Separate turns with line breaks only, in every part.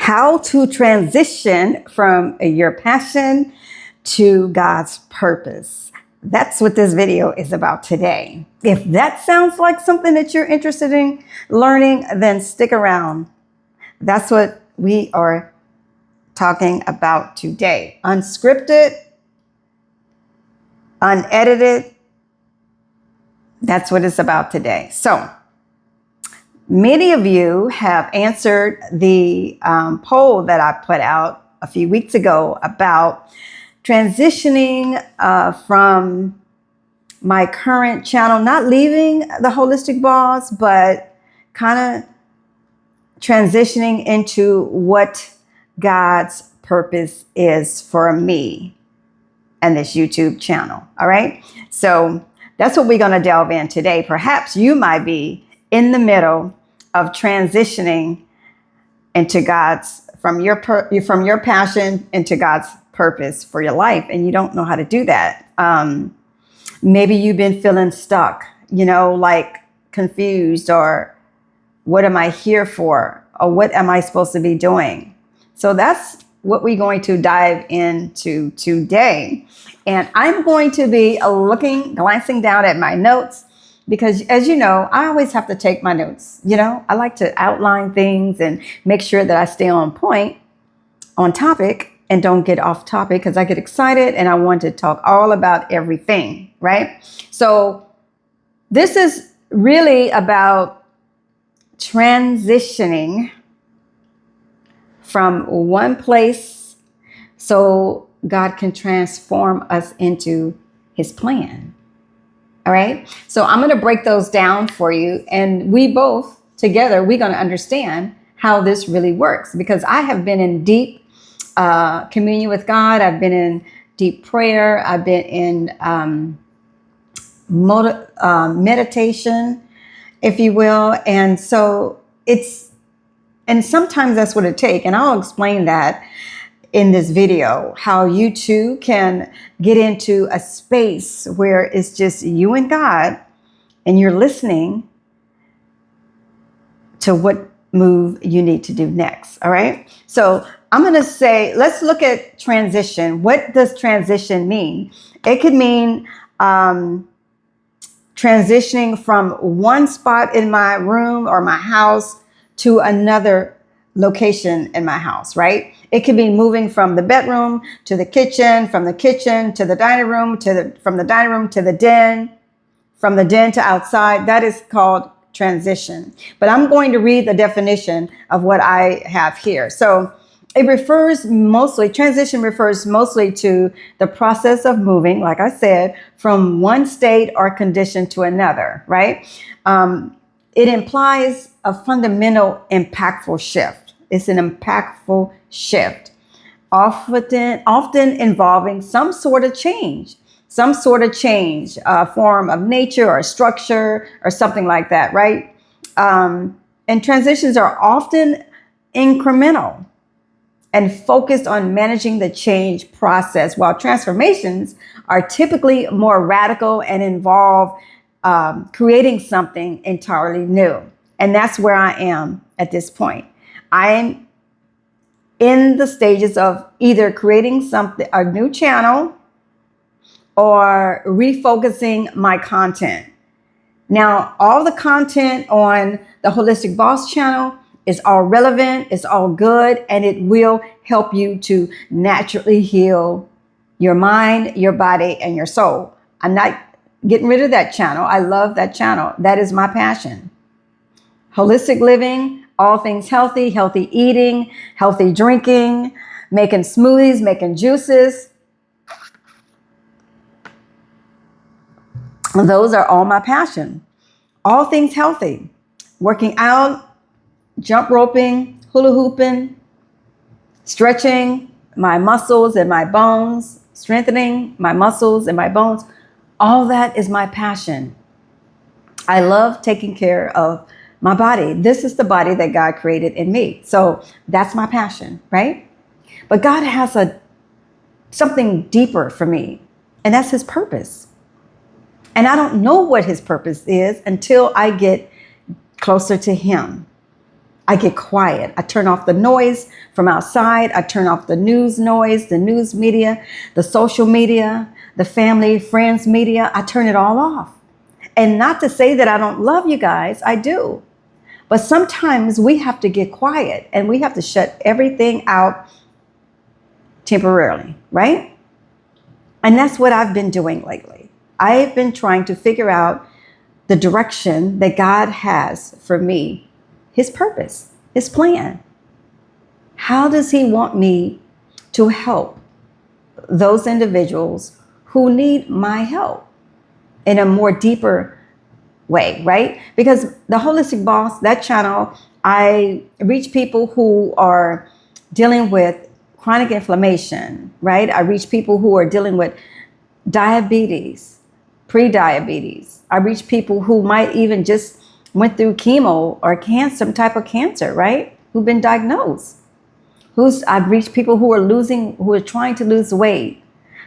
how to transition from your passion to God's purpose. That's what this video is about today. If that sounds like something that you're interested in learning, then stick around. That's what we are talking about today. Unscripted, unedited. That's what it's about today. So, many of you have answered the poll that I put out a few weeks ago about transitioning from my current channel, not leaving the Holistic Boss, but kind of transitioning into what God's purpose is for me and this YouTube channel. All right. So that's what we're going to delve in today. Perhaps you might be in the middle of transitioning into from your passion into God's purpose for your life, and you don't know how to do that. Maybe you've been feeling stuck, like confused, or what am I here for? Or what am I supposed to be doing? So that's what we're going to dive into today. And I'm going to be glancing down at my notes, because as you know, I always have to take my notes. I like to outline things and make sure that I stay on point, on topic, and don't get off topic, because I get excited and I want to talk all about everything, right? So this is really about transitioning from one place so God can transform us into his plan. All right. So I'm going to break those down for you. And we both together, we're going to understand how this really works, because I have been in deep communion with God. I've been in deep prayer. I've been in meditation, if you will. And so sometimes that's what it takes. And I'll explain that in this video, how you too can get into a space where it's just you and God, and you're listening to what move you need to do next. All right. So I'm going to say, let's look at transition. What does transition mean? It could mean transitioning from one spot in my room or my house to another location in my house, right? It could be moving from the bedroom to the kitchen, from the kitchen to the dining room, from the dining room to the den, from the den to outside. That is called transition. But I'm going to read the definition of what I have here. So transition refers mostly to the process of moving, like I said, from one state or condition to another, right? It implies a fundamental, impactful shift. It's an impactful shift, often involving some sort of change, form of nature or structure or something like that, right? And transitions are often incremental and focused on managing the change process, while transformations are typically more radical and involve creating something entirely new. And that's where I am at this point. I'm in the stages of either creating a new channel, or refocusing my content. Now, all the content on the Holistic Boss channel is all relevant, it's all good, and it will help you to naturally heal your mind, your body, and your soul. I'm not getting rid of that channel. I love that channel. That is my passion. Holistic living, all things healthy, healthy eating, healthy drinking, making smoothies, making juices. Those are all my passion. All things healthy, working out, jump roping, hula hooping, stretching my muscles and my bones, strengthening my muscles and my bones. All that is my passion. I love taking care of my body. This is the body that God created in me. So that's my passion, right? But God has something deeper for me, and that's his purpose. And I don't know what his purpose is until I get closer to him. I get quiet. I turn off the noise from outside. I turn off the news noise, the news media, the social media, the family, friends media. I turn it all off. And not to say that I don't love you guys, I do. But sometimes we have to get quiet and we have to shut everything out temporarily, right? And that's what I've been doing lately. I've been trying to figure out the direction that God has for me, his purpose, his plan. How does he want me to help those individuals who need my help in a more deeper way, right? Because the Holistic Boss, that channel, I reach people who are dealing with chronic inflammation, right? I reach people who are dealing with diabetes, pre-diabetes. I reach people who might even just went through chemo or cancer, some type of cancer, right? Who've been diagnosed. I've reached people who are trying to lose weight,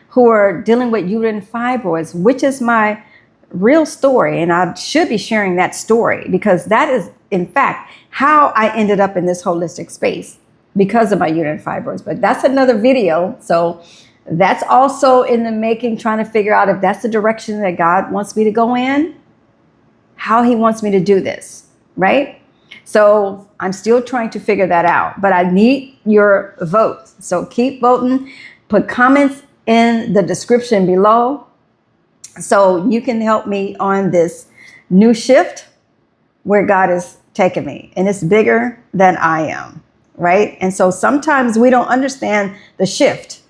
who are dealing with uterine fibroids, which is my real story. And I should be sharing that story because that is, in fact, how I ended up in this holistic space because of my uterine fibroids. But that's another video. So that's also in the making, trying to figure out if that's the direction that God wants me to go in, how he wants me to do this, right? So I'm still trying to figure that out, but I need your votes. So keep voting, put comments in the description below so you can help me on this new shift where God is taking me. And it's bigger than I am, right? And so sometimes we don't understand the shift,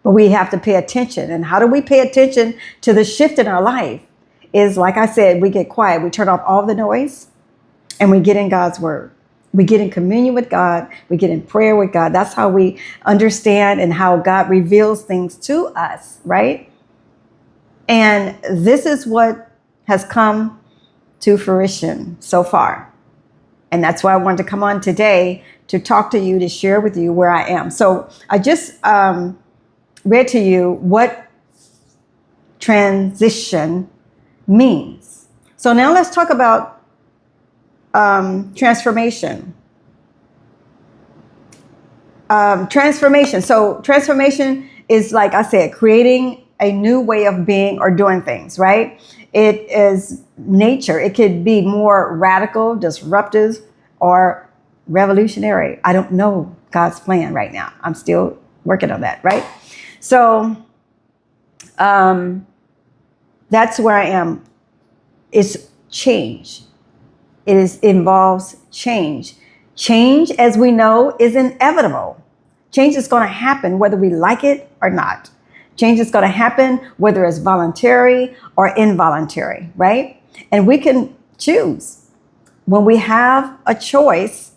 but we have to pay attention. And how do we pay attention to the shift in our life? Is, like I said, we get quiet. We turn off all the noise and we get in God's word. We get in communion with God. We get in prayer with God. That's how we understand and how God reveals things to us, right? And this is what has come to fruition so far. And that's why I wanted to come on today to talk to you, to share with you where I am. So I just read to you what transition means. So now let's talk about transformation. Transformation. So transformation is, like I said, creating a new way of being or doing things, right? It is nature. It could be more radical, disruptive, or revolutionary. I don't know God's plan right now. I'm still working on that, right? So that's where I am. It's change. Involves change. Change, as we know, is inevitable. Change is going to happen whether we like it or not. Change is going to happen whether it's voluntary or involuntary, right? And we can choose. When we have a choice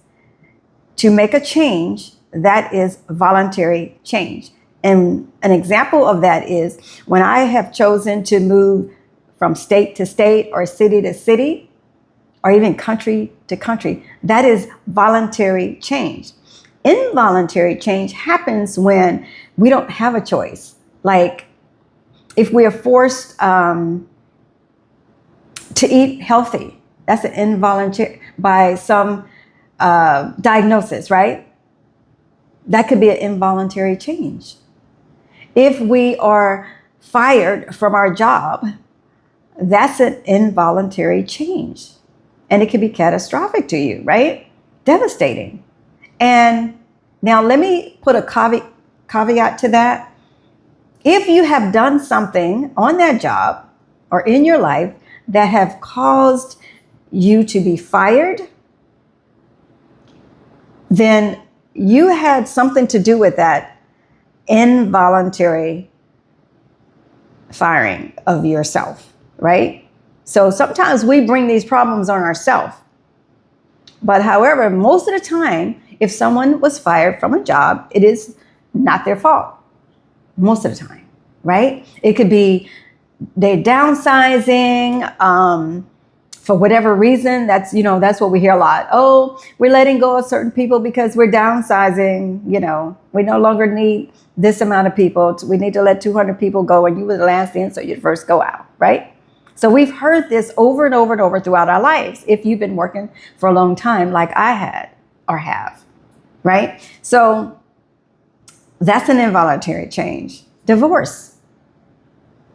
to make a change, that is voluntary change. And an example of that is when I have chosen to move from state to state or city to city or even country to country, that is voluntary change. Involuntary change happens when we don't have a choice. Like if we are forced to eat healthy, that's an involuntary by some diagnosis, right? That could be an involuntary change. If we are fired from our job, that's an involuntary change. And it can be catastrophic to you, right? Devastating. And now let me put a caveat to that. If you have done something on that job or in your life that have caused you to be fired, then you had something to do with that involuntary firing of yourself, right? So sometimes we bring these problems on ourselves. But however, most of the time, if someone was fired from a job, it is not their fault. Most of the time, right? It could be they're downsizing for whatever reason. That's what we hear a lot. Oh, we're letting go of certain people because we're downsizing. We no longer need this amount of people. We need to let 200 people go, and you were the last in, so you'd first go out, right? So we've heard this over and over and over throughout our lives. If you've been working for a long time, like I had, or have, right? So that's an involuntary change. Divorce.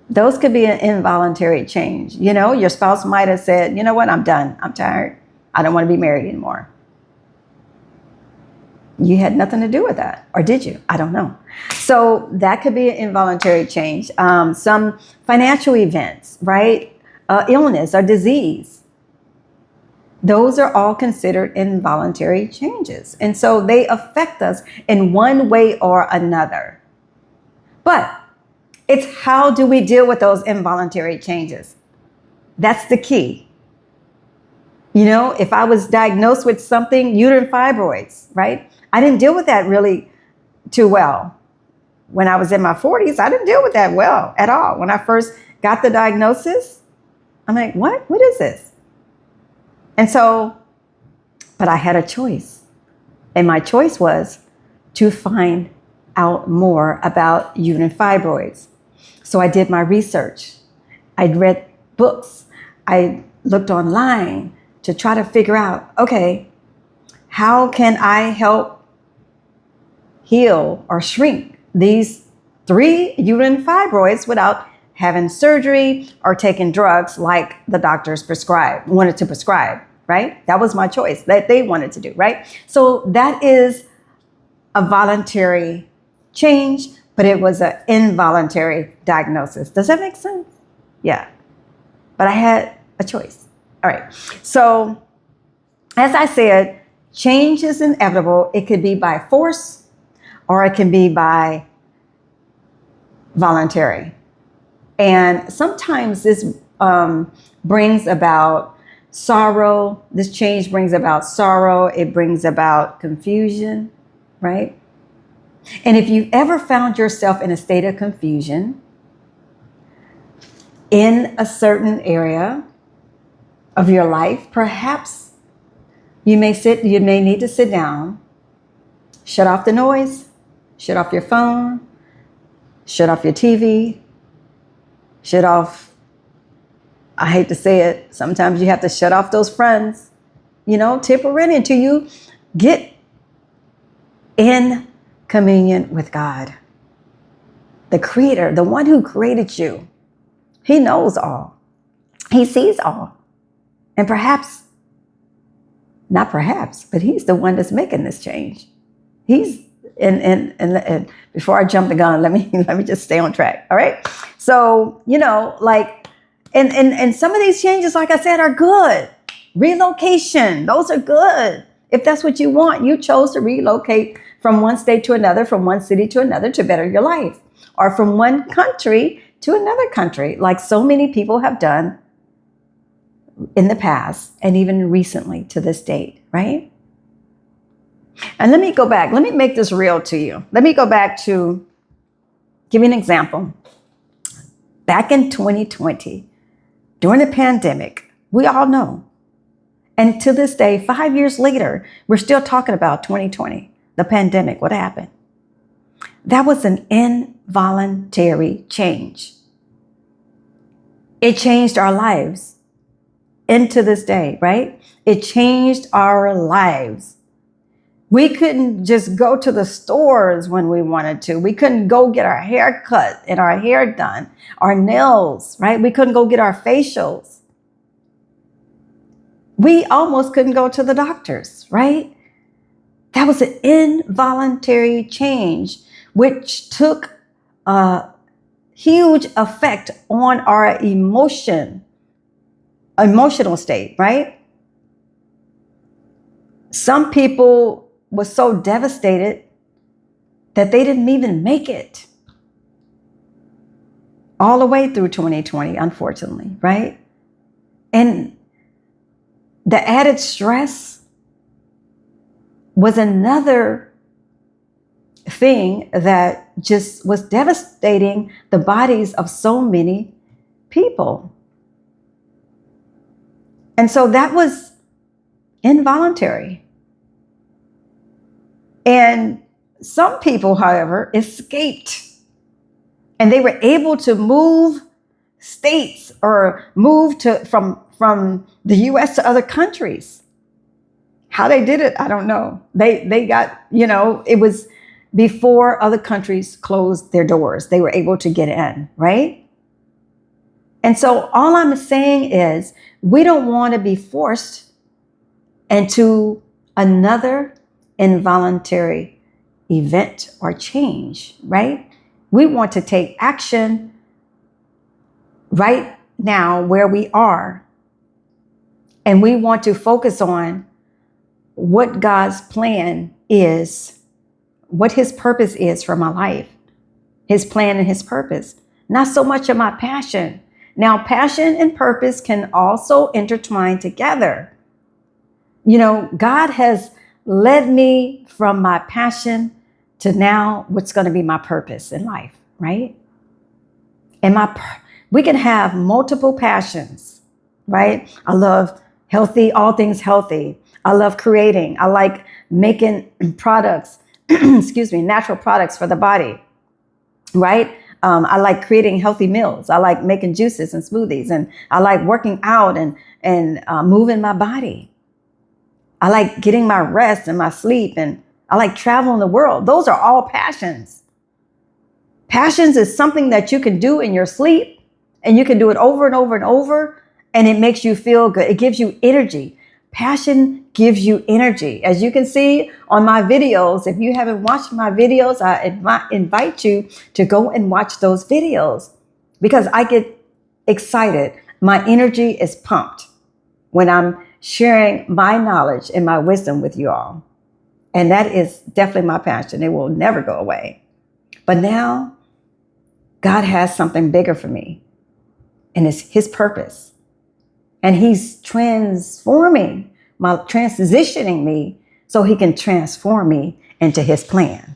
Those could be an involuntary change. You know, your spouse might have said, you know what, I'm done. I'm tired. I don't want to be married anymore. You had nothing to do with that. Or did you? I don't know. So that could be an involuntary change. Some financial events, right? Illness or disease. Those are all considered involuntary changes. And so they affect us in one way or another. But it's how do we deal with those involuntary changes? That's the key. You know, if I was diagnosed with something, uterine fibroids, right? I didn't deal with that really too well. When I was in my 40s, I didn't deal with that well at all. When I first got the diagnosis, I'm like, what? What is this? And so, but I had a choice. And my choice was to find out more about uterine fibroids. So I did my research. I read books. I looked online to try to figure out, okay, how can I help heal or shrink these 3 uterine fibroids without having surgery or taking drugs like the doctors wanted to prescribe, right? That was my choice that they wanted to do, right? So that is a voluntary change, but it was an involuntary diagnosis. Does that make sense? Yeah. But I had a choice. All right. So as I said, change is inevitable. It could be by force or it can be by voluntary. And sometimes this brings about sorrow. This change brings about sorrow. It brings about confusion, right? And if you've ever found yourself in a state of confusion in a certain area of your life, perhaps you may need to sit down, shut off the noise, shut off your phone, shut off your TV, shut off, I hate to say it, sometimes you have to shut off those friends, temporarily until you get in communion with God, the Creator, the one who created you. He knows all. He sees all. And not perhaps, but he's the one that's making this change. He's and before I jump the gun, let me just stay on track. All right. So, and some of these changes, like I said, are good. Relocation, those are good. If that's what you want, you chose to relocate from one state to another, from one city to another to better your life, or from one country to another country, like so many people have done in the past and even recently to this date, right? And let me go back. Let me make this real to you. Let me go back to give you an example. Back in 2020, during the pandemic, we all know. And to this day, 5 years later, we're still talking about 2020, the pandemic. What happened? That was an involuntary change. It changed our lives into this day, right? It changed our lives. We couldn't just go to the stores when we wanted to. We couldn't go get our hair cut and our hair done, our nails, right? We couldn't go get our facials. We almost couldn't go to the doctors, right? That was an involuntary change, which took a huge effect on our emotional state, right? Some people were so devastated that they didn't even make it all the way through 2020, unfortunately, right? And the added stress was another thing that just was devastating the bodies of so many people. And so that was involuntary. And some people, however, escaped. And they were able to move states or move from the U.S. to other countries. How they did it, I don't know. They got, it was before other countries closed their doors. They were able to get in, right? And so all I'm saying is we don't want to be forced into another involuntary event or change, right? We want to take action right now where we are. And we want to focus on what God's plan is, what his purpose is for my life, his plan and his purpose, not so much of my passion. Now, passion and purpose can also intertwine together. God has led me from my passion to now what's going to be my purpose in life, right? And we can have multiple passions, right? I love all things healthy. I love creating. I like making products, natural products for the body, right? I like creating healthy meals. I like making juices and smoothies, and I like working out and moving my body. I like getting my rest and my sleep, and I like traveling the world. Those are all passions. Passions is something that you can do in your sleep, and you can do it over and over and over, and it makes you feel good. It gives you energy. Passion gives you energy. As you can see on my videos, if you haven't watched my videos, I invite you to go and watch those videos because I get excited. My energy is pumped when I'm sharing my knowledge and my wisdom with you all. And that is definitely my passion. It will never go away. But now God has something bigger for me, and it's his purpose. And he's transitioning me so he can transform me into his plan.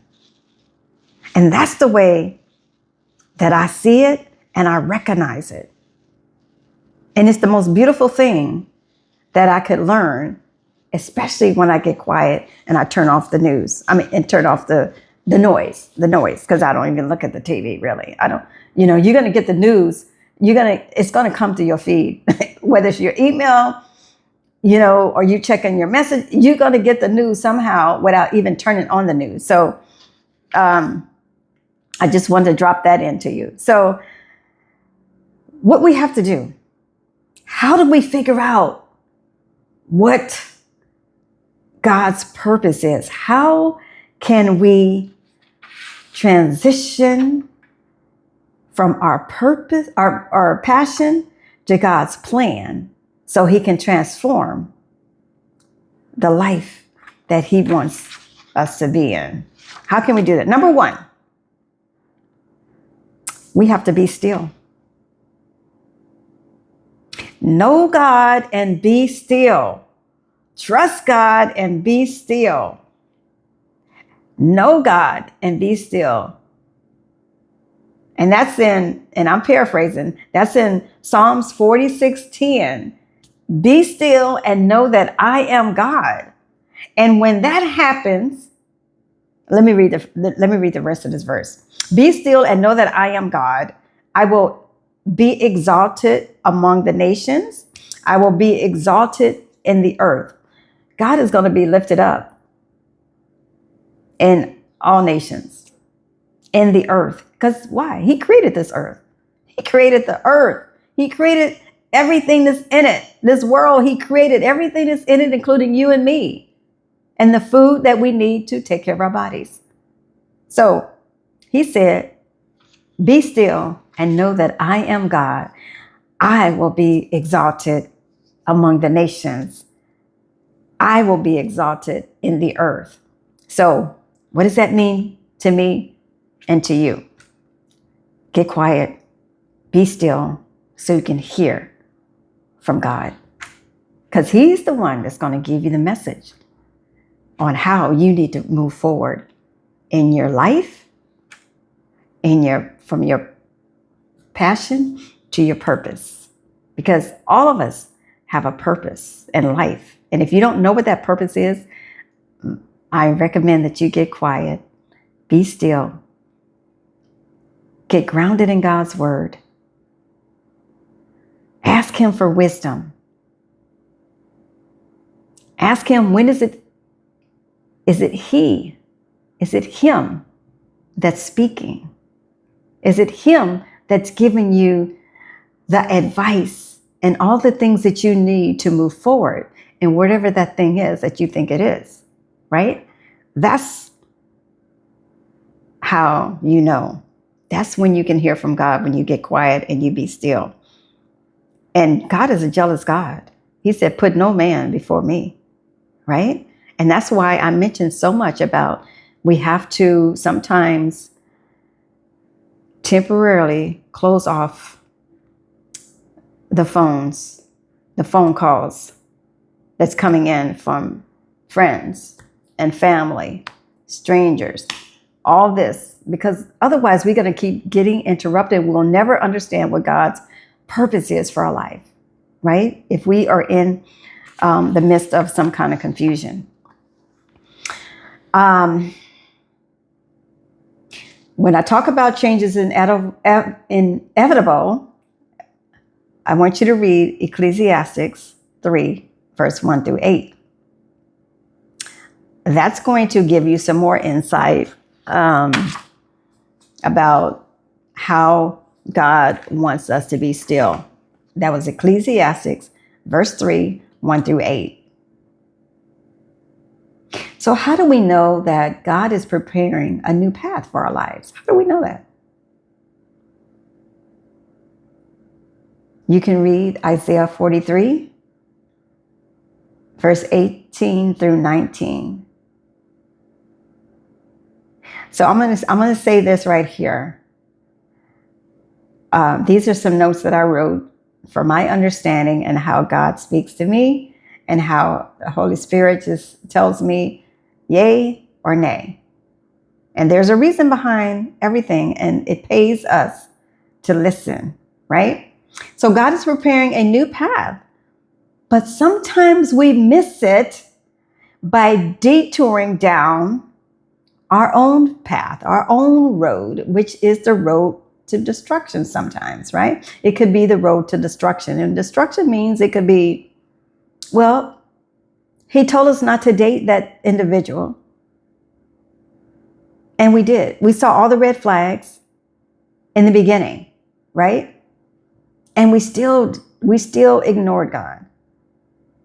And that's the way that I see it and I recognize it. And it's the most beautiful thing that I could learn, especially when I get quiet and I turn off the news. And turn off the noise, because I don't even look at the TV really. I don't, you're going to get the news. It's going to come to your feed, whether it's your email, or you checking your message, you're going to get the news somehow without even turning on the news. So I just wanted to drop that into you. So what we have to do, how do we figure out what God's purpose is? How can we transition from our purpose, our passion, to God's plan so he can transform the life that he wants us to be in? How can we do that? Number one, we have to be still. Know God and be still. Trust God and be still. Know God and be still. And and I'm paraphrasing, that's in Psalms 46:10. Be still and know that I am God. And when that happens, let me read the rest of this verse. Be still and know that I am God. I will be exalted among the nations. I will be exalted in the earth. God is going to be lifted up in all nations, in the earth. Because why? He created this earth. He created the earth. He created everything that's in it. This world, he created everything that's in it, including you and me, and the food that we need to take care of our bodies. So he said, be still and know that I am God. I will be exalted among the nations. I will be exalted in the earth. So what does that mean to me and to you? Get quiet, be still, so you can hear from God. Because he's the one that's going to give you the message on how you need to move forward in your life, from your passion to your purpose. Because all of us have a purpose in life. And if you don't know what that purpose is, I recommend that you get quiet, be still, get grounded in God's word, ask him for wisdom, Ask him, when is it he? Is it him that's speaking? Is it him that's giving you the advice and all the things that you need to move forward in whatever that thing is that you think it is, right? That's how you know. That's when you can hear from God, when you get quiet and you be still. And God is a jealous God. He said, put no man before me, right? And that's why I mentioned so much about we have to sometimes temporarily close off the phone calls that's coming in from friends and family, strangers, all this, because otherwise we're going to keep getting interrupted. We'll never understand what God's purpose is for our life, right? If we are in the midst of some kind of confusion. When I talk about changes inevitable, I want you to read Ecclesiastes 3, verse 1 through 8. That's going to give you some more insight about how God wants us to be still. That was Ecclesiastes, verse 3, 1 through 8. So how do we know that God is preparing a new path for our lives? How do we know that? You can read Isaiah 43, verse 18 through 19. So I'm gonna say this right here. These are some notes that I wrote for my understanding and how God speaks to me and how the Holy Spirit just tells me yay or nay. And there's a reason behind everything, and it pays us to listen, right? So God is preparing a new path, but sometimes we miss it by detouring down our own path, our own road, which is the road to destruction sometimes, right? It could be the road to destruction. And destruction means it could be, well, he told us not to date that individual. And we did. We saw all the red flags in the beginning, right? And we still ignored God.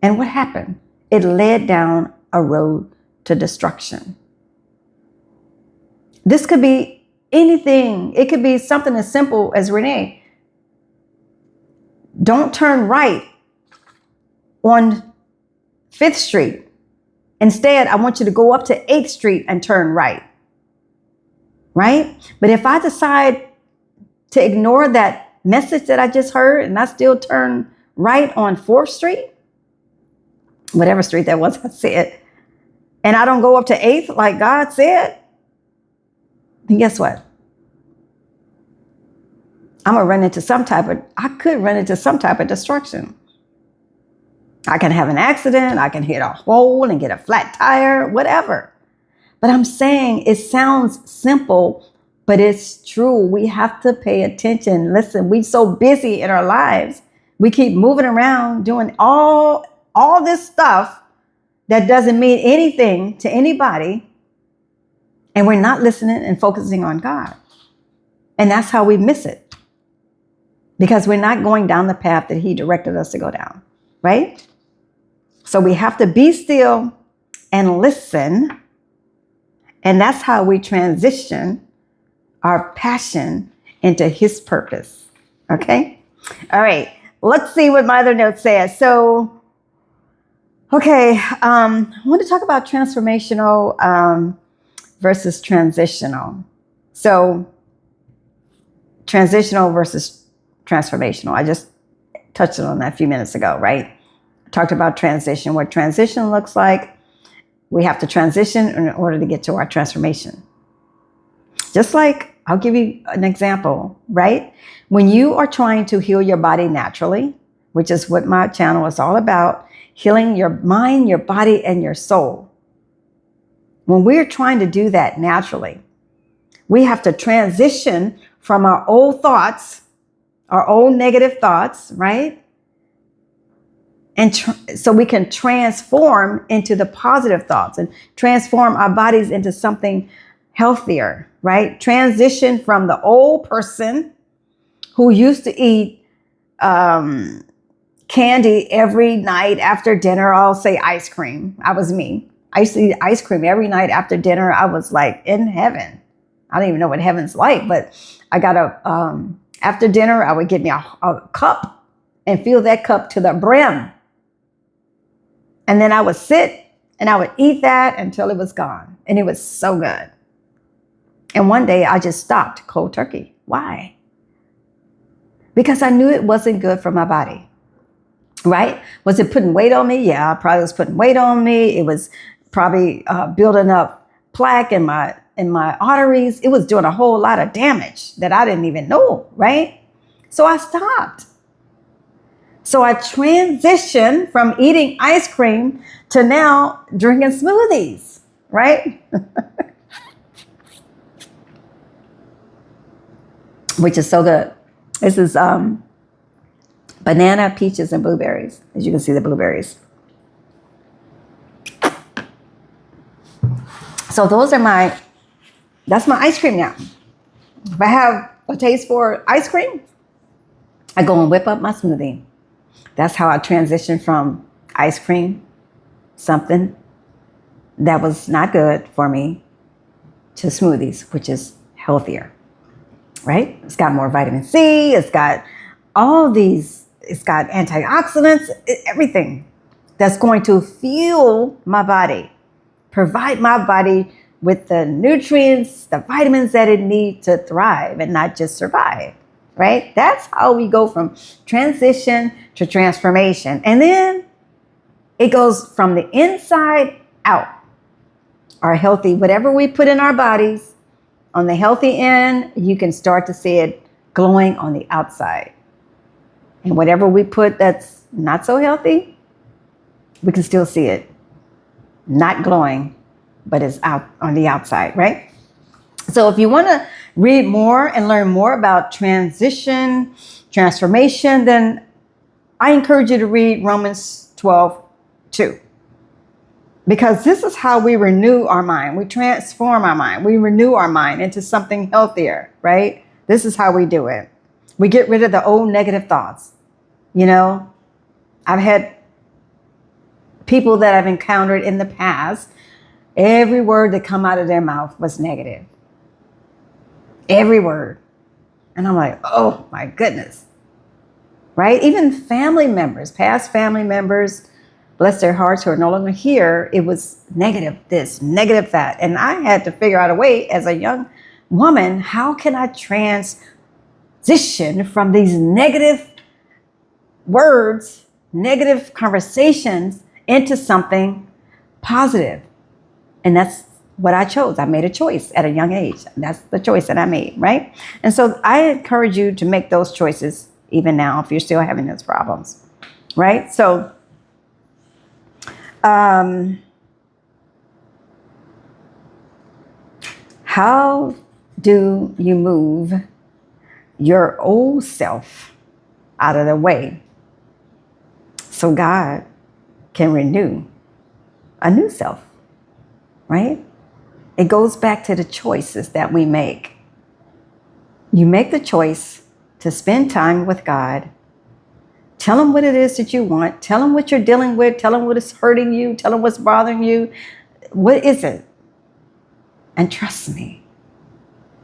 And what happened? It led down a road to destruction. This could be anything. It could be something as simple as, Renee, don't turn right on 5th Street. Instead, I want you to go up to 8th Street and turn right. Right? But if I decide to ignore that message that I just heard and I still turn right on 4th Street, whatever street that was, I said, and I don't go up to 8th like God said, then guess what? I could run into some type of destruction. I can have an accident. I can hit a hole and get a flat tire, whatever. But I'm saying it sounds simple, but it's true. We have to pay attention. Listen, we're so busy in our lives. We keep moving around doing all this stuff that doesn't mean anything to anybody. And we're not listening and focusing on God. And that's how we miss it. Because we're not going down the path that he directed us to go down, right? So we have to be still and listen. And that's how we transition our passion into his purpose. Okay? All right. Let's see what my other note says. So, okay. I want to talk about transformational versus transitional. So, transitional versus transformational. I just touched on that a few minutes ago, right? I talked about transition, what transition looks like. We have to transition in order to get to our transformation. Just like, I'll give you an example, right? When you are trying to heal your body naturally, which is what my channel is all about, healing your mind, your body, and your soul. When we're trying to do that naturally, we have to transition from our old thoughts, our old negative thoughts, right? And so we can transform into the positive thoughts and transform our bodies into something healthier, right? Transition from the old person who used to eat candy every night after dinner. I'll say ice cream. I was me. I used to eat ice cream every night after dinner. I was like in heaven. I don't even know what heaven's like, but I got after dinner, I would get me a cup and fill that cup to the brim. And then I would sit and I would eat that until it was gone. And it was so good. And one day I just stopped cold turkey. Why? Because I knew it wasn't good for my body, right? Was it putting weight on me? Yeah, it probably was putting weight on me. It was probably building up plaque in my arteries. It was doing a whole lot of damage that I didn't even know, right? So I stopped. So I transitioned from eating ice cream to now drinking smoothies, right? Which is so good. This is banana, peaches, and blueberries. As you can see, the blueberries. So that's my ice cream now. If I have a taste for ice cream, I go and whip up my smoothie. That's how I transitioned from ice cream, something that was not good for me, to smoothies, which is healthier, right? It's got more vitamin C. It's got all these, it's got antioxidants, everything that's going to fuel my body, provide my body with the nutrients, the vitamins that it needs to thrive and not just survive, right? That's how we go from transition to transformation. And then it goes from the inside out. Our healthy, whatever we put in our bodies, on the healthy end, you can start to see it glowing on the outside. And whatever we put that's not so healthy, we can still see it not glowing, but it's out on the outside, right? So if you want to read more and learn more about transition, transformation, then I encourage you to read Romans 12:2. Because this is how we renew our mind. We transform our mind. We renew our mind into something healthier, right? This is how we do it. We get rid of the old negative thoughts. You know, I've had people that I've encountered in the past, every word that come out of their mouth was negative. Every word. And I'm like, oh my goodness. Right? Even family members, past family members, bless their hearts, who are no longer here, it was negative this, negative that. And I had to figure out a way as a young woman, how can I transition from these negative words, negative conversations into something positive? And that's what I chose. I made a choice at a young age. That's the choice that I made, right? And so I encourage you to make those choices even now if you're still having those problems, right? So how do you move your old self out of the way so God can renew a new self, right? It goes back to the choices that we make. You make the choice to spend time with God. Tell him what it is that you want. Tell him what you're dealing with. Tell him what is hurting you. Tell him what's bothering you. What is it? And trust me,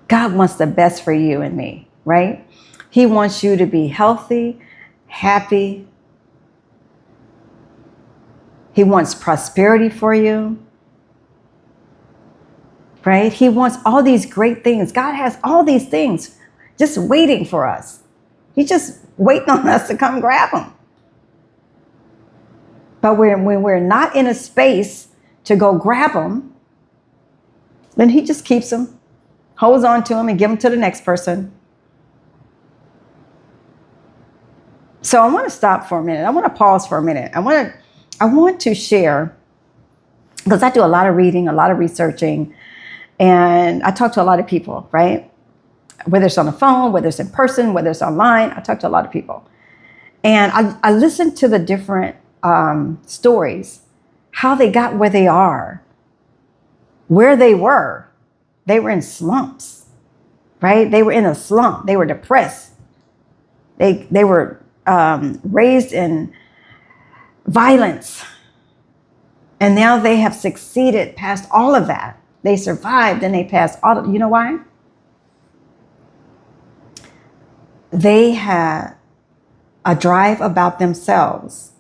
God wants the best for you and me, right? He wants you to be healthy, happy. He wants prosperity for you, right? He wants all these great things. God has all these things just waiting for us. He's just waiting on us to come grab them. But when we're not in a space to go grab them, then he just keeps them, holds on to them, and give them to the next person. So I want to stop for a minute. I want to pause for a minute. I want to share, because I do a lot of reading, a lot of researching, and I talk to a lot of people, right? Whether it's on the phone, whether it's in person, whether it's online, I talk to a lot of people. And I listen to the different stories, how they got where they are, where they were. They were in slumps, right? They were in a slump. They were depressed. They were raised in violence. And now they have succeeded past all of that. They survived and they passed all of, you know why? They had a drive about themselves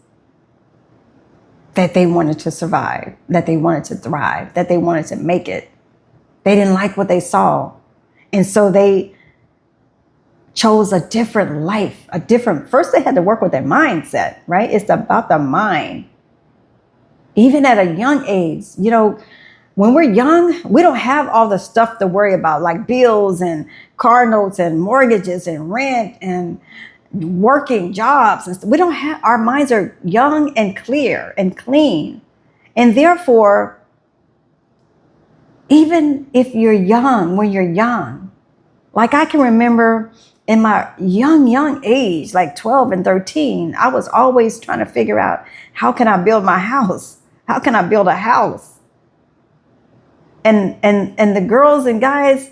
that they wanted to survive, that they wanted to thrive, that they wanted to make it. They didn't like what they saw. And so they chose a different life, first they had to work with their mindset, right? It's about the mind. Even at a young age, when we're young, we don't have all the stuff to worry about, like bills and car notes and mortgages and rent and working jobs. And we don't have, our minds are young and clear and clean. And therefore, even if you're young, when you're young, like I can remember in my young age, like 12 and 13, I was always trying to figure out, how can I build my house? How can I build a house? And the girls and guys,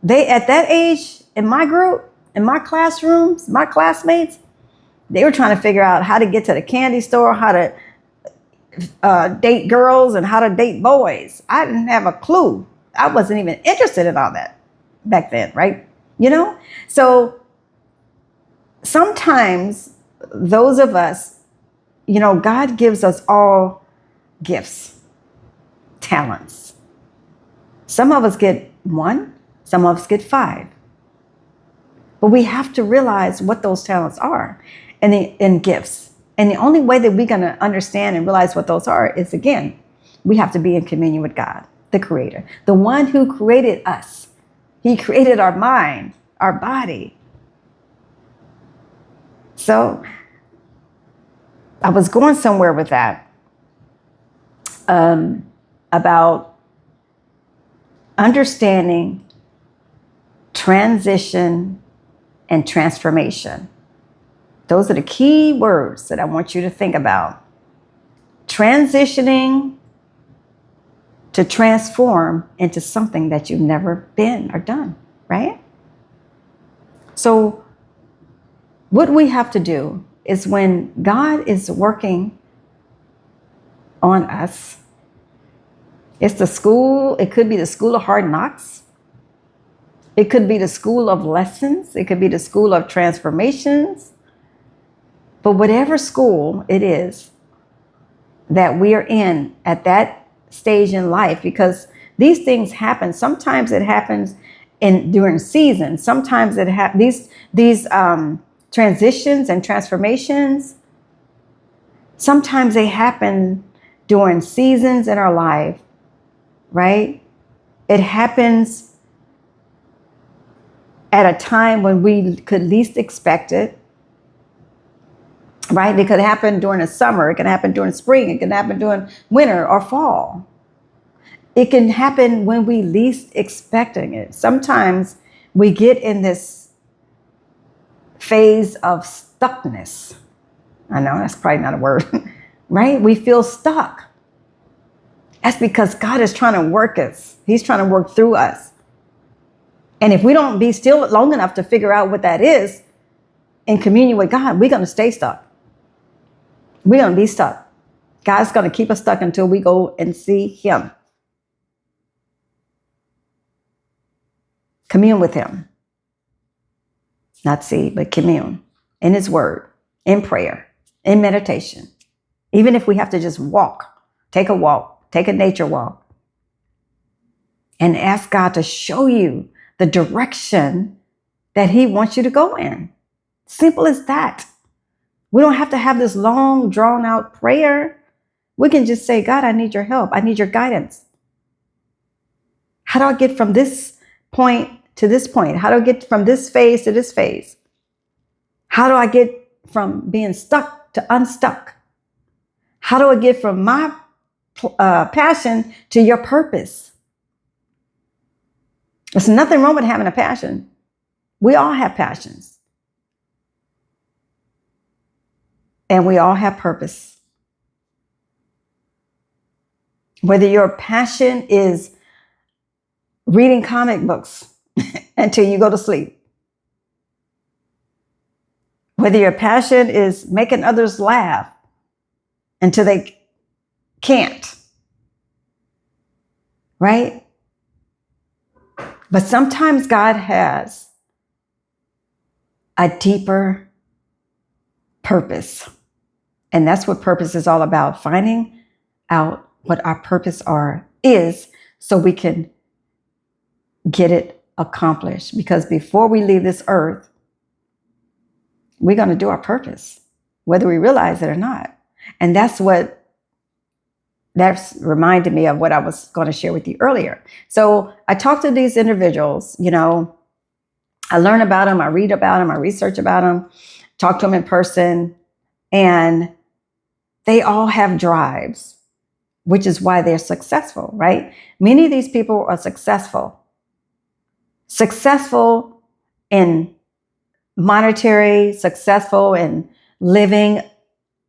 they at that age in my group, in my classrooms, my classmates, they were trying to figure out how to get to the candy store, how to date girls and how to date boys. I didn't have a clue. I wasn't even interested in all that back then, right? So sometimes those of us, God gives us all gifts, talents. Some of us get 1, some of us get 5. But we have to realize what those talents are and gifts. And the only way that we're going to understand and realize what those are is, again, we have to be in communion with God, the Creator, the one who created us. He created our mind, our body. So I was going somewhere with that, about understanding transition and transformation. Those are the key words that I want you to think about. Transitioning to transform into something that you've never been or done, right? So what we have to do is, when God is working on us, it's the school, it could be the school of hard knocks. It could be the school of lessons. It could be the school of transformations. But whatever school it is that we are in at that stage in life, because these things happen. Sometimes it happens during seasons. Sometimes these transitions and transformations, sometimes they happen during seasons in our life, right? It happens at a time when we could least expect it, right? It could happen during the summer. It can happen during spring. It can happen during winter or fall. It can happen when we least expecting it. Sometimes we get in this phase of stuckness. I know that's probably not a word, right? We feel stuck. That's because God is trying to work us. He's trying to work through us. And if we don't be still long enough to figure out what that is in communion with God, we're going to stay stuck. We're going to be stuck. God's going to keep us stuck until we go and see Him. Commune with Him. Not see, but commune in His Word, in prayer, in meditation. Even if we have to just take a nature walk, and ask God to show you the direction that He wants you to go in. Simple as that. We don't have to have this long, drawn out prayer. We can just say, God, I need your help. I need your guidance. How do I get from this point to this point? How do I get from this phase to this phase? How do I get from being stuck to unstuck? How do I get from my passion to your purpose? There's nothing wrong with having a passion. We all have passions. And we all have purpose. Whether your passion is reading comic books until you go to sleep, whether your passion is making others laugh until they can't, right? But sometimes God has a deeper purpose. And that's what purpose is all about, finding out what our purpose is so we can get it accomplished. Because before we leave this earth, we're going to do our purpose, whether we realize it or not. And that's reminded me of what I was going to share with you earlier. So I talked to these individuals, I learn about them, I read about them, I research about them, talk to them in person, and they all have drives, which is why they're successful, right? Many of these people are successful in monetary, successful in living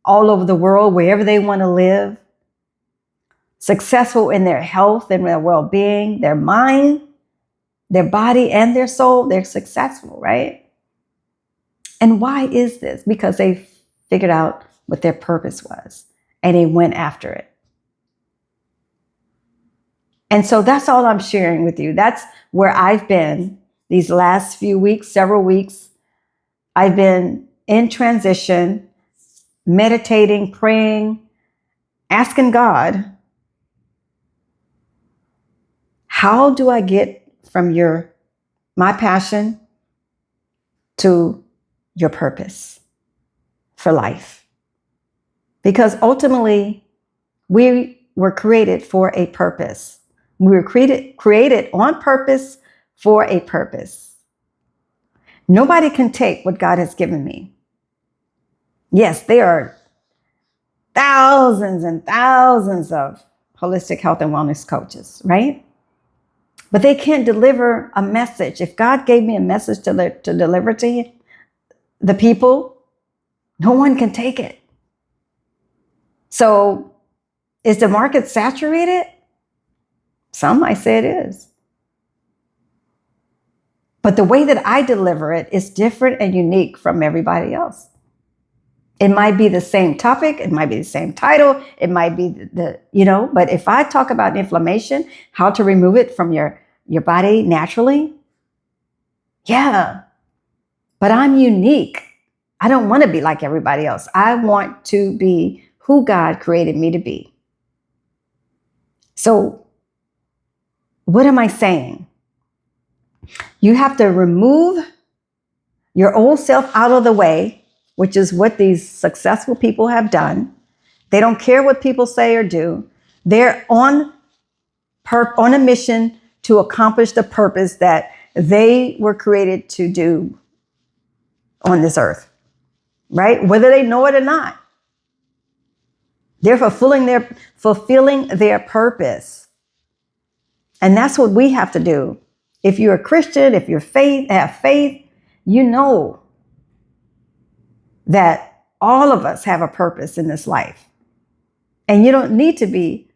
all over the world, wherever they want to live, successful in their health and their well-being, their mind, their body, and their soul. They're successful, right? And why is this? Because they figured out what their purpose was and they went after it. And so that's all I'm sharing with you. That's where I've been these last few weeks, several weeks. I've been in transition, meditating, praying, asking God, how do I get from my passion to your purpose for life? Because ultimately, we were created for a purpose. We were created on purpose for a purpose. Nobody can take what God has given me. Yes, there are thousands and thousands of holistic health and wellness coaches, right? But they can't deliver a message. If God gave me a message to deliver to the people, no one can take it. So is the market saturated? Some might say it is. But the way that I deliver it is different and unique from everybody else. It might be the same topic. It might be the same title. It might be but if I talk about inflammation, how to remove it from your body naturally, yeah. But I'm unique. I don't want to be like everybody else. I want to be who God created me to be. So what am I saying? You have to remove your old self out of the way, which is what these successful people have done. They don't care what people say or do. They're on a mission to accomplish the purpose that they were created to do on this earth, right? Whether they know it or not. They're fulfilling their purpose. And that's what we have to do. If you're a Christian, if you're have faith, you know that all of us have a purpose in this life. And you don't need to be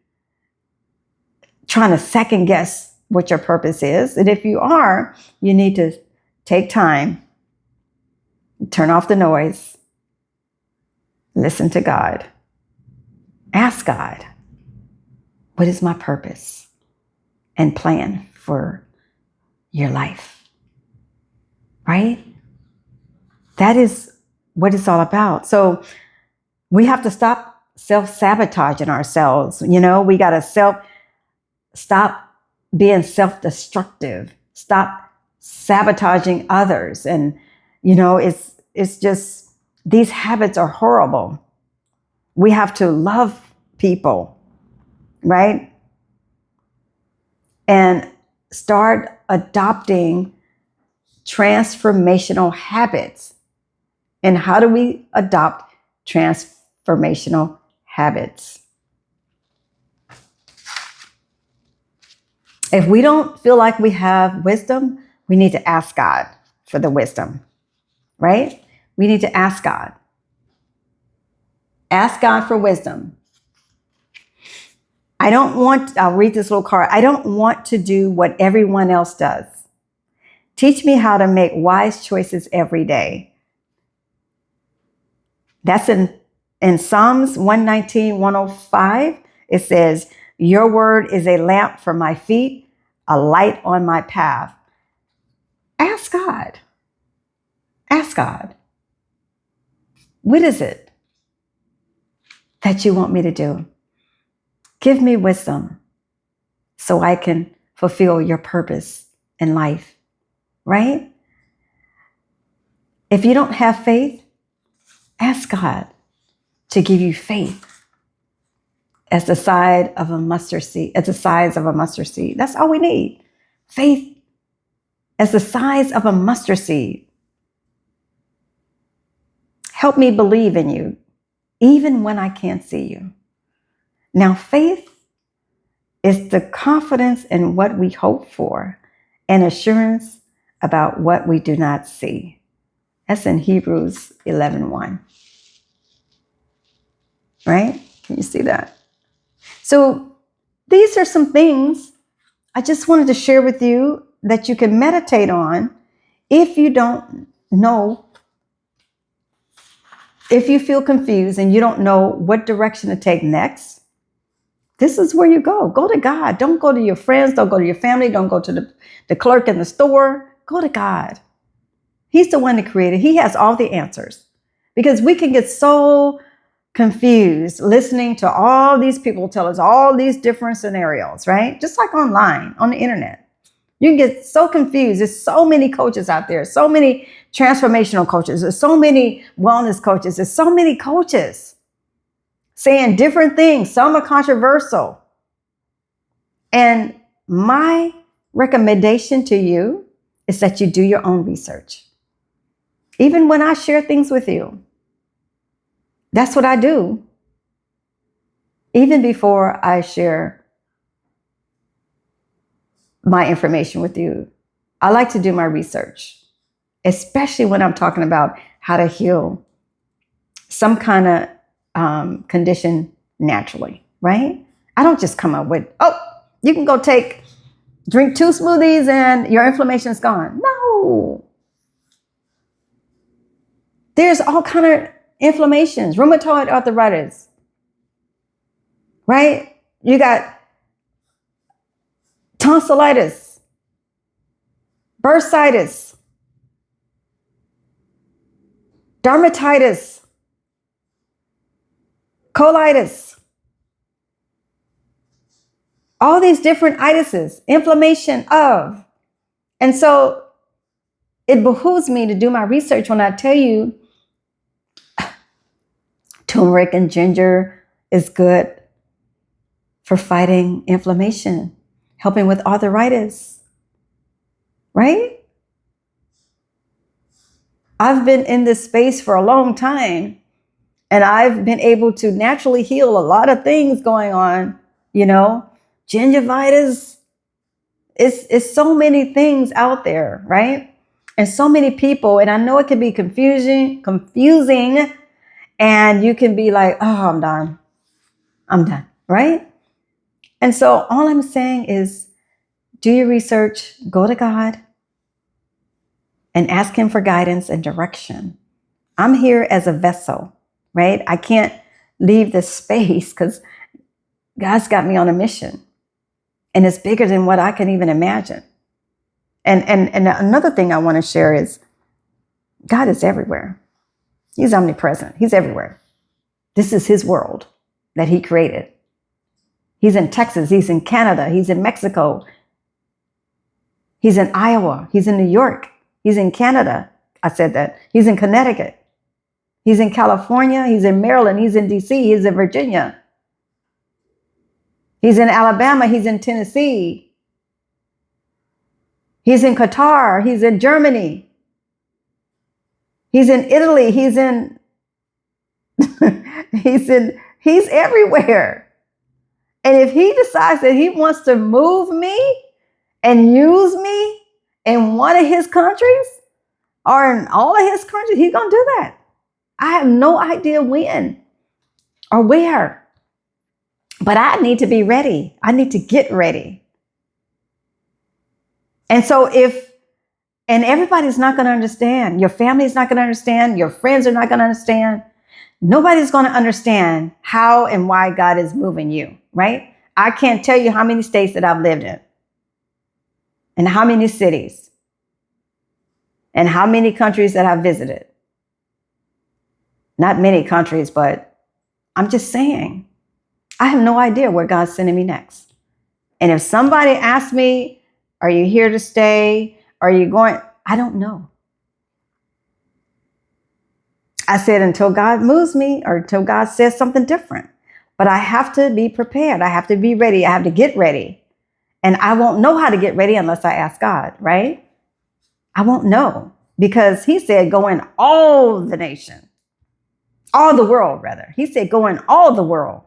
trying to second guess what your purpose is. And if you are, you need to take time, turn off the noise, listen to God, ask God, what is my purpose? And plan for your life, right? That is what it's all about. So we have to stop self-sabotaging ourselves. We got to stop being self-destructive, stop sabotaging others. And, it's just, these habits are horrible. We have to love people, right? And start adopting transformational habits. And how do we adopt transformational habits? If we don't feel like we have wisdom, we need to ask God for the wisdom, right? We need to ask God. Ask God for wisdom. I'll read this little card. I don't want to do what everyone else does. Teach me how to make wise choices every day. That's in Psalms 119, 105. It says, your word is a lamp for my feet, a light on my path. Ask God. Ask God. What is it that you want me to do? Give me wisdom so I can fulfill your purpose in life, right? If you don't have faith, ask God to give you faith as the size of a mustard seed. That's all we need. Faith as the size of a mustard seed. Help me believe in you, even when I can't see you. Now, faith is the confidence in what we hope for and assurance about what we do not see. That's in Hebrews 11:1. Right? Can you see that? So these are some things I just wanted to share with you that you can meditate on if you don't know, if you feel confused and you don't know what direction to take next. This is where you go. Go to God. Don't go to your friends. Don't go to your family. Don't go to the clerk in the store. Go to God. He's the one that created. He has all the answers. Because we can get so confused listening to all these people tell us all these different scenarios, right? Just like online, on the internet. You can get so confused. There's so many coaches out there, so many transformational coaches. There's so many wellness coaches. There's so many coaches saying different things. Some are controversial. And my recommendation to you is that you do your own research. Even when I share things with you, that's what I do. Even before I share my information with you, I like to do my research, especially when I'm talking about how to heal some kind of condition naturally, right? I don't just come up with, you can go drink 2 smoothies and your inflammation is gone. No. There's all kind of inflammations, rheumatoid arthritis, right? You got tonsillitis, bursitis, dermatitis, colitis, all these different itises, inflammation of. And so it behooves me to do my research when I tell you turmeric and ginger is good for fighting inflammation, helping with arthritis, right? I've been in this space for a long time, and I've been able to naturally heal a lot of things going on, gingivitis. It's so many things out there, right? And so many people, and I know it can be confusing, and you can be like, oh, I'm done, right? And so all I'm saying is do your research, go to God, and ask him for guidance and direction. I'm here as a vessel, right? I can't leave this space because God's got me on a mission. And it's bigger than what I can even imagine. And another thing I want to share is God is everywhere. He's omnipresent. He's everywhere. This is his world that he created. He's in Texas. He's in Canada. He's in Mexico. He's in Iowa. He's in New York. He's in Canada. I said that. He's in Connecticut. He's in California. He's in Maryland. He's in DC. He's in Virginia. He's in Alabama. He's in Tennessee. He's in Qatar. He's in Germany. He's in Italy. He's everywhere. And if he decides that he wants to move me and use me in one of his countries or in all of his countries, he's going to do that. I have no idea when. or where. But I need to be ready. I need to get ready. And so and everybody's not going to understand. Your family's not going to understand. Your friends are not going to understand. Nobody's going to understand how and why God is moving you, right? I can't tell you how many states that I've lived in and how many cities and how many countries that I've visited. Not many countries, but I'm just saying, I have no idea where God's sending me next. And if somebody asks me, are you here to stay? Are you going? I don't know. I said, until God moves me or until God says something different. But I have to be prepared. I have to be ready. I have to get ready. And I won't know how to get ready unless I ask God, right? I won't know because he said, go in all the nation, all the world, rather. He said, go in all the world.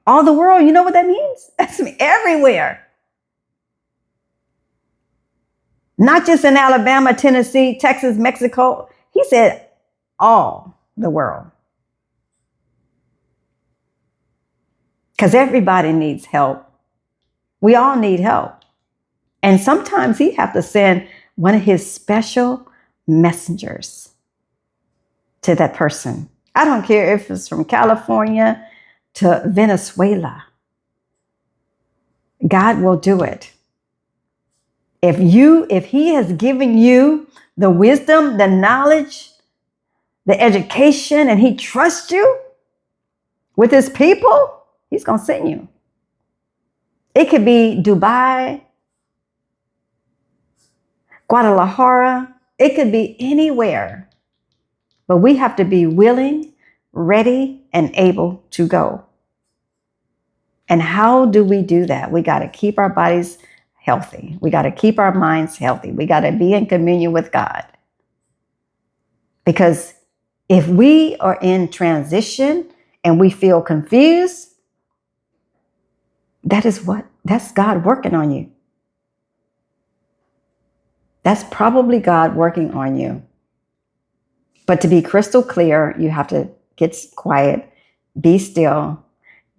All the world, you know what that means? That's everywhere. Not just in Alabama, Tennessee, Texas, Mexico. He said, all the world. Because everybody needs help. We all need help. And sometimes he have to send one of his special messengers to that person. I don't care if it's from California to Venezuela. God will do it. If he has given you the wisdom, the knowledge, the education, and he trusts you with his people, he's going to send you. It could be Dubai, Guadalajara. It could be anywhere. But we have to be willing, ready, and able to go. And how do we do that? We got to keep our bodies healthy. We got to keep our minds healthy. We got to be in communion with God. Because if we are in transition and we feel confused, that's God working on you. That's probably God working on you. But to be crystal clear, you have to get quiet, be still,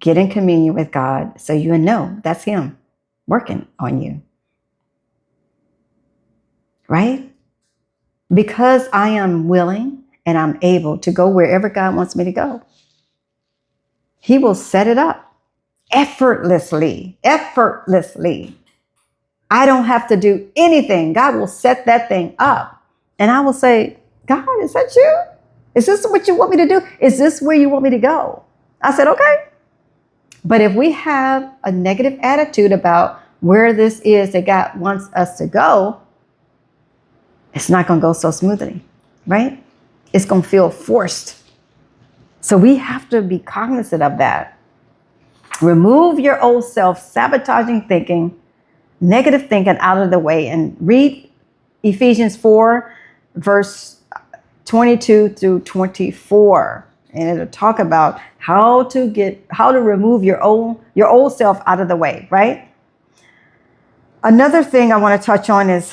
get in communion with God so you know that's him working on you. Right? Because I am willing and I'm able to go wherever God wants me to go. He will set it up effortlessly. I don't have to do anything. God will set that thing up. And I will say, God, is that you? Is this what you want me to do? Is this where you want me to go? I said, okay. But if we have a negative attitude about where this is that God wants us to go, it's not going to go so smoothly, right? It's going to feel forced. So we have to be cognizant of that. Remove your old self-sabotaging thinking, negative thinking out of the way, and read Ephesians 4, verse 22 through 24. And it'll talk about how to remove your old self out of the way, right? Another thing I want to touch on is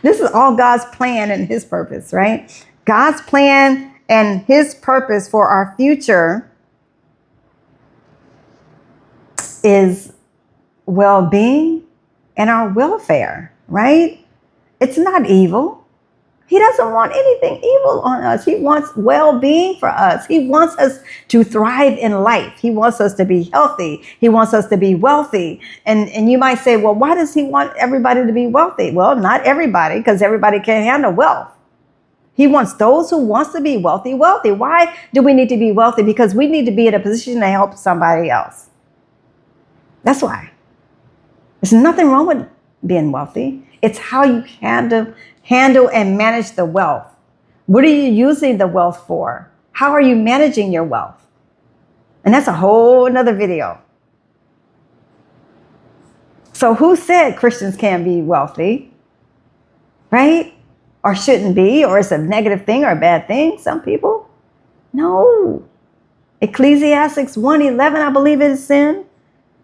this is all God's plan and his purpose, right? God's plan and his purpose for our future is well-being and our welfare, right? It's not evil. He doesn't want anything evil on us. He wants well-being for us. He wants us to thrive in life. He wants us to be healthy. He wants us to be wealthy. And you might say, well, why does he want everybody to be wealthy? Well, not everybody, because everybody can't handle wealth. He wants those who wants to be wealthy. Why do we need to be wealthy? Because we need to be in a position to help somebody else. That's why. There's nothing wrong with being wealthy. It's how you handle and manage the wealth. What are you using the wealth for? How are you managing your wealth? And that's a whole nother video. So who said Christians can't be wealthy? Right? Or shouldn't be, or it's a negative thing or a bad thing, some people. No. Ecclesiastes 1:11, I believe it is in.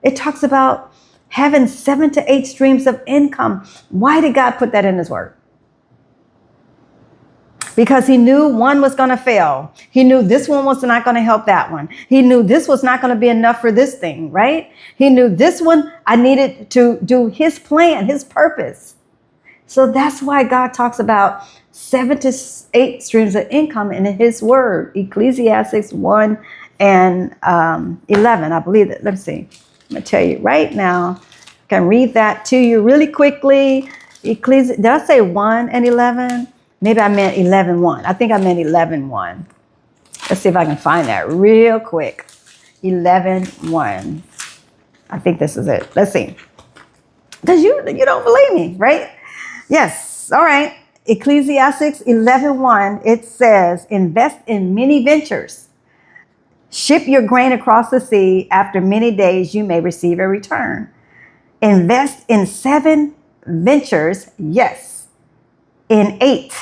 It talks about having 7 to 8 streams of income. Why did God put that in his word? because he knew one was going to fail. He knew this one was not going to help that one. He knew this was not going to be enough for this thing, right? He knew this one, I needed to do his plan, his purpose. So that's why God talks about 7 to 8 streams of income in his word. Ecclesiastes 1 and 11, I believe that. Let me see. I'm going to tell you right now. I can read that to you really quickly. Did I say 1 and 11? Maybe I meant 11:1. I think I meant 11:1. Let's see if I can find that real quick. 11:1. I think this is it. Let's see. Because you don't believe me, right? Yes. All right. Ecclesiastes 11:1. It says, invest in many ventures. Ship your grain across the sea. After many days, you may receive a return. Invest in 7 ventures. Yes. In 8,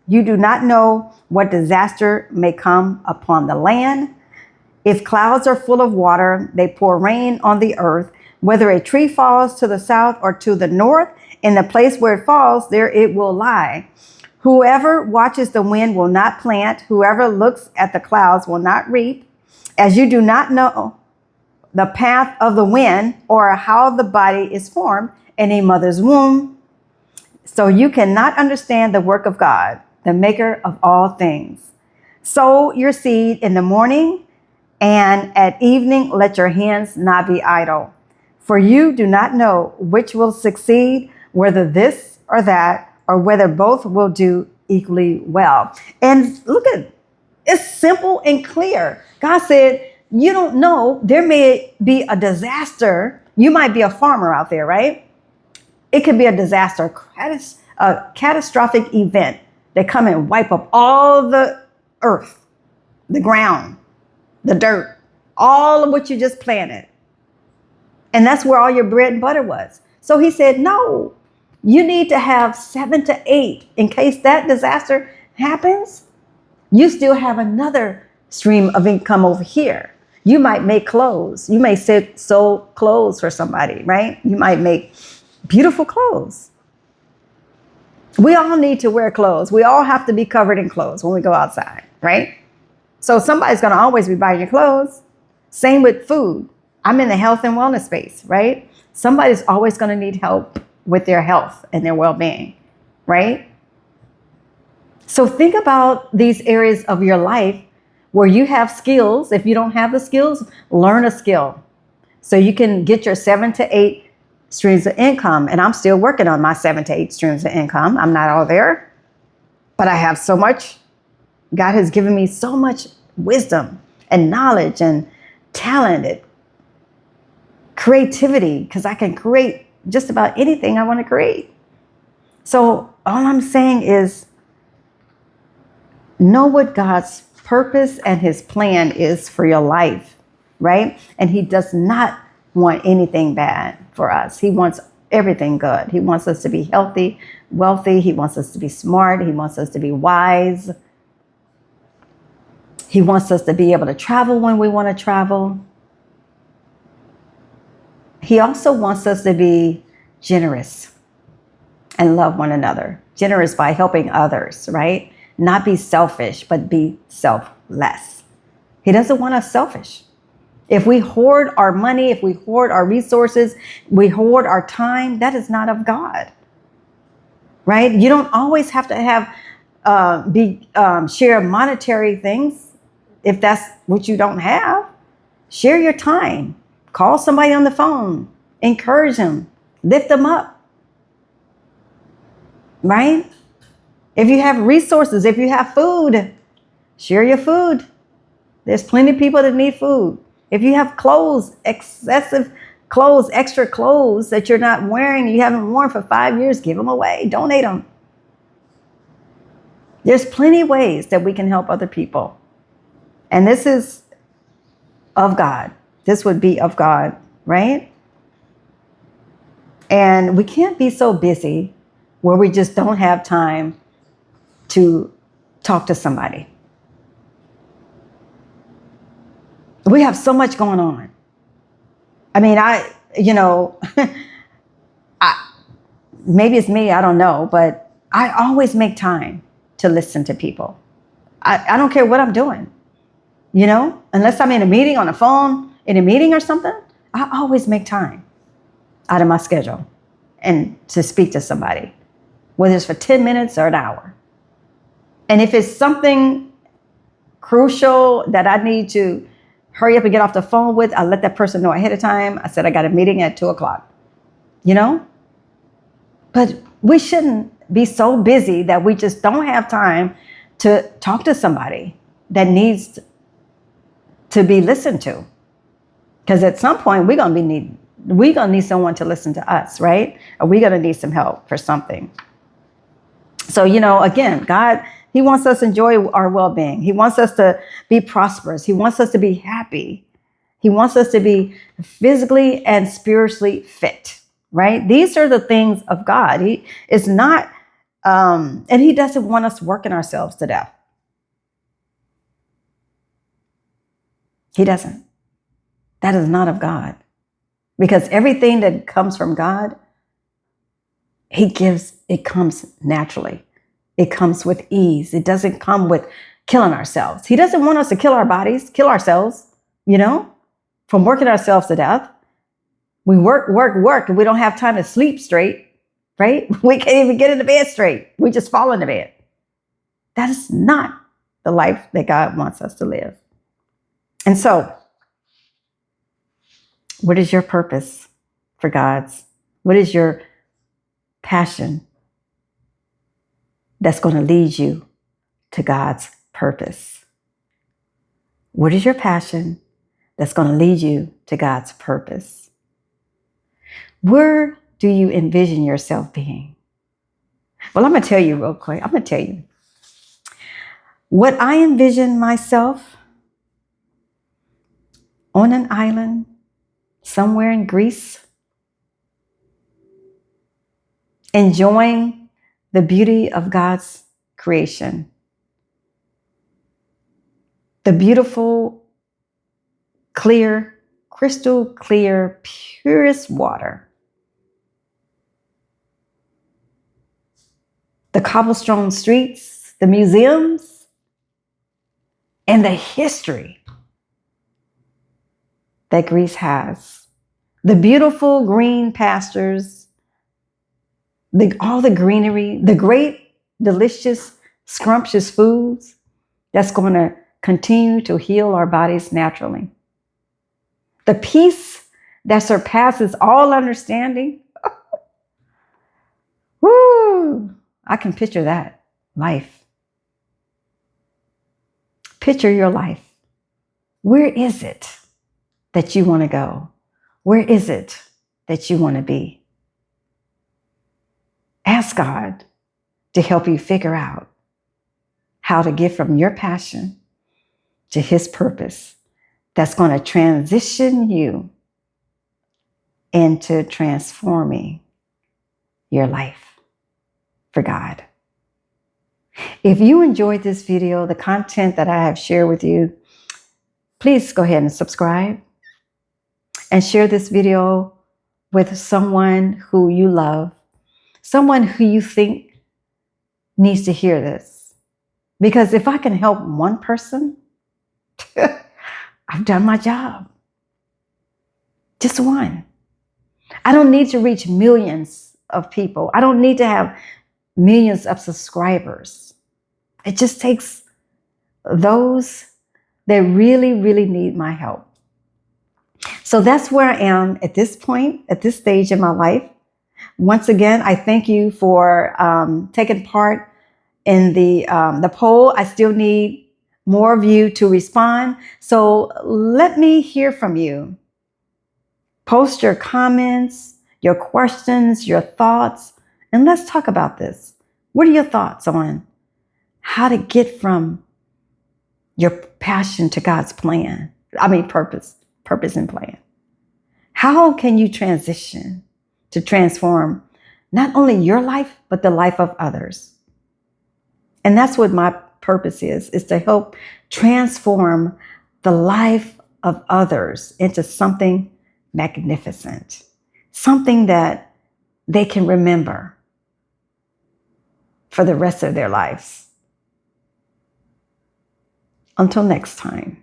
you do not know what disaster may come upon the land. If clouds are full of water, they pour rain on the earth. Whether a tree falls to the south or to the north, in the place where it falls, there it will lie. Whoever watches the wind will not plant. Whoever looks at the clouds will not reap. As you do not know the path of the wind or how the body is formed in a mother's womb, so you cannot understand the work of God, the maker of all things. Sow your seed in the morning, and at evening let your hands not be idle. For you do not know which will succeed, whether this or that, or whether both will do equally well. And look at it. It's simple and clear. God said, you don't know, there may be a disaster. You might be a farmer out there, right? It could be a disaster, a catastrophic event that come and wipe up all the earth, the ground, the dirt, all of what you just planted. And that's where all your bread and butter was. So he said, no, you need to have 7 to 8 in case that disaster happens. You still have another stream of income over here. You might make clothes. You may sew clothes for somebody, right? You might make beautiful clothes. We all need to wear clothes. We all have to be covered in clothes when we go outside, right? So somebody's going to always be buying your clothes. Same with food. I'm in the health and wellness space, right? Somebody's always going to need help with their health and their well-being, right? So think about these areas of your life where you have skills. If you don't have the skills, learn a skill so you can get your 7 to 8 streams of income. And I'm still working on my 7 to 8 streams of income. I'm not all there, but I have so much. God has given me so much wisdom and knowledge and talent and creativity, because I can create just about anything I want to create. So all I'm saying is know what God's purpose and his plan is for your life, right? And he does not want anything bad for us. He wants everything good. He wants us to be healthy, wealthy. He wants us to be smart. He wants us to be wise. He wants us to be able to travel when we want to travel. He also wants us to be generous and love one another. Generous by helping others, right? Not be selfish, but be selfless. He doesn't want us selfish. If we hoard our money, if we hoard our resources, we hoard our time, that is not of God, right? You don't always have to have share monetary things if that's what you don't have. Share your time. Call somebody on the phone. Encourage them. Lift them up, right? If you have resources, if you have food, share your food. There's plenty of people that need food. If you have clothes, excessive clothes, extra clothes that you're not wearing, you haven't worn for 5 years, give them away, donate them. There's plenty of ways that we can help other people. And this is of God. This would be of God, right? And we can't be so busy where we just don't have time to talk to somebody. We have so much going on. I mean, maybe it's me, I don't know, but I always make time to listen to people. I don't care what I'm doing, unless I'm in a meeting on the phone, in a meeting or something, I always make time out of my schedule and to speak to somebody, whether it's for 10 minutes or an hour. And if it's something crucial that I need to hurry up and get off the phone with, I let that person know ahead of time. I said, I got a meeting at 2:00, But we shouldn't be so busy that we just don't have time to talk to somebody that needs to be listened to. Because at some point we're gonna need someone to listen to us, right? Or we're gonna need some help for something. So, again, God, He wants us to enjoy our well-being. He wants us to be prosperous. He wants us to be happy. He wants us to be physically and spiritually fit, right? These are the things of God. He is not, and He doesn't want us working ourselves to death. He doesn't. That is not of God. Because everything that comes from God, it comes naturally. It comes with ease. It doesn't come with killing ourselves. He doesn't want us to kill our bodies, kill ourselves, from working ourselves to death. We work, and we don't have time to sleep straight, right? We can't even get into bed straight. We just fall into bed. That is not the life that God wants us to live. And so, what is your purpose for God's? What is your passion that's going to lead you to God's purpose? What is your passion that's going to lead you to God's purpose? Where do you envision yourself being? Well, I'm going to tell you real quick. I'm going to tell you. What I envision myself on an island somewhere in Greece, enjoying the beauty of God's creation, the beautiful, clear, crystal clear, purest water, the cobblestone streets, the museums, and the history that Greece has, the beautiful green pastures, all the greenery, the great, delicious, scrumptious foods that's going to continue to heal our bodies naturally. The peace that surpasses all understanding. Woo! I can picture that life. Picture your life. Where is it that you want to go? Where is it that you want to be? Ask God to help you figure out how to get from your passion to His purpose that's going to transition you into transforming your life for God. If you enjoyed this video, the content that I have shared with you, please go ahead and subscribe and share this video with someone who you love, someone who you think needs to hear this. Because if I can help one person, I've done my job. Just one. I don't need to reach millions of people. I don't need to have millions of subscribers. It just takes those that really, really need my help. So that's where I am at this point, at this stage in my life. Once again, I thank you for taking part in the poll. I still need more of you to respond. So let me hear from you. Post your comments, your questions, your thoughts, and let's talk about this. What are your thoughts on how to get from your passion to God's plan? Purpose and plan. How can you transition to transform not only your life, but the life of others? And that's what my purpose is to help transform the life of others into something magnificent, something that they can remember for the rest of their lives. Until next time,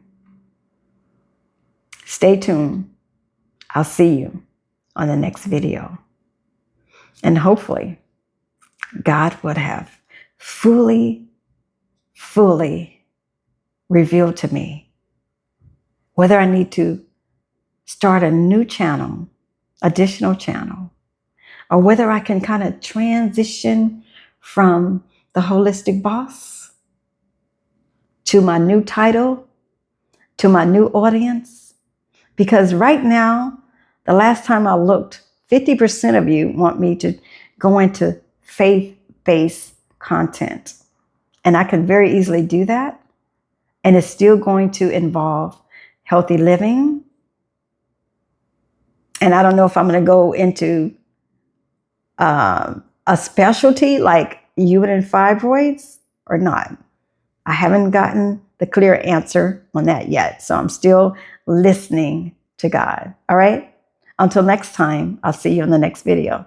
stay tuned. I'll see you on the next video. And hopefully, God would have fully revealed to me whether I need to start a new channel, additional channel, or whether I can kind of transition from the holistic boss to my new title, to my new audience. Because right now, the last time I looked, 50% of you want me to go into faith-based content. And I can very easily do that. And it's still going to involve healthy living. And I don't know if I'm going to go into a specialty like uterine fibroids or not. I haven't gotten the clear answer on that yet. So I'm still listening to God. All right. Until next time, I'll see you in the next video.